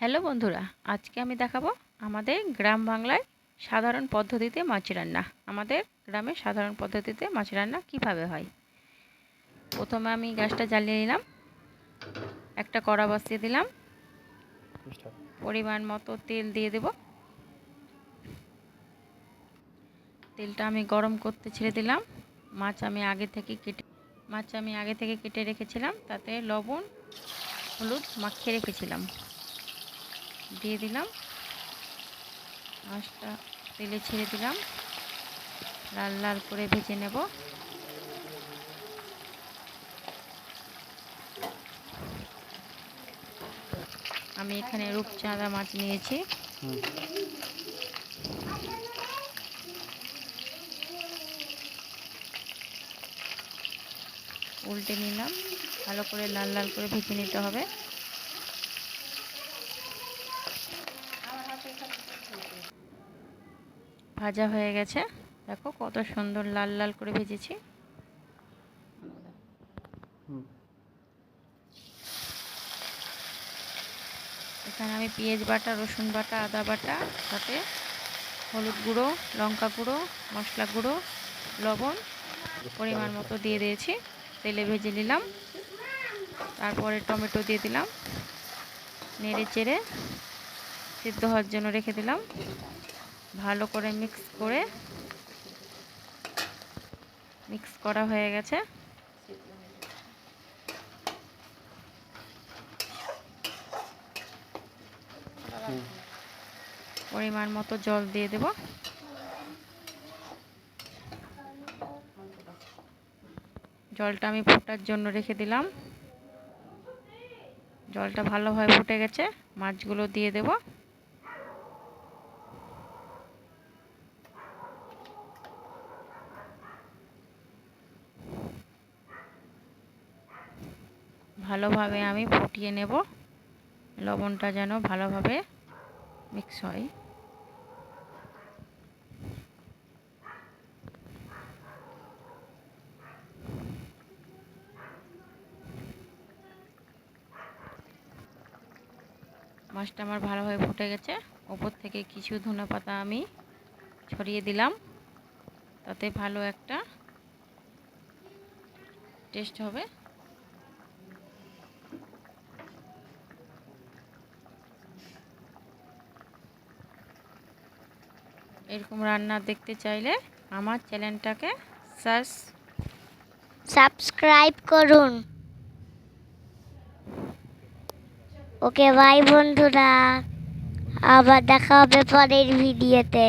Hello বন্ধুরা, আজকে আমি দেখাবো আমাদের গ্রাম বাংলায় সাধারণ পদ্ধতিতে মাছ রান্না। আমাদের গ্রামে সাধারণ পদ্ধতিতে মাছ রান্না কিভাবে হয়। প্রথমে আমি গ্যাসটা জ্বালিয়ে নিলাম, একটা কড়া বসিয়ে দিলাম, পরিমাণ মতো তেল দিয়ে দেব। তেলটা আমি গরম করতে ছেড়ে দিলাম। মাছ আমি আগে থেকে কেটে রেখেছিলাম, তাতে লবণ হলুদ মাখিয়ে রেখেছিলাম, দিয়ে দিলাম। মাছটা তেলে ছেড়ে দিলাম, লাল লাল করে ভেজে নেব। আমি এখানে রূপচাঁদা মাছ নিয়েছি। উল্টে নিলাম, ভালো করে লাল লাল করে ভেজে নিতে হবে। ভাজা হয়ে গেছে, দেখো কত সুন্দর লাল লাল করে ভেজেছি। এখানে আমি পেঁয়াজ বাটা, রসুন বাটা, আদা বাটা, সাথে হলুদ গুঁড়ো, লঙ্কা গুঁড়ো, মশলা গুঁড়ো, লবণ পরিমাণ মতো দিয়ে দিয়েছি। তেলে ভেজে নিলাম, তারপরে টমেটো দিয়ে দিলাম, নেড়ে চেড়ে সিদ্ধ হওয়ার জন্য রেখে দিলাম। ভালো করে মিক্স করা হয়ে গেছে। পরিমাণ মতো জল দিয়ে দেব। জলটা আমি ফোটার জন্য রেখে দিলাম। জলটা ভালোভাবে ফুটে গেছে, মাছগুলো দিয়ে দেব। ভালোভাবে আমি ফুটিয়ে নেব, লবণটা যেন ভালোভাবে মিক্স হয়। মাছটা আমার ভালোভাবে ফুটে গেছে। ওপর থেকে কিছু ধনেপাতা আমি ছড়িয়ে দিলাম, তাতে ভালো একটা টেস্ট হবে। এরকম রান্না দেখতে চাইলে আমার চ্যানেলটাকে সাবস্ক্রাইব করুন। ওকে বাই বন্ধুরা, আবার দেখা হবে পরের ভিডিওতে।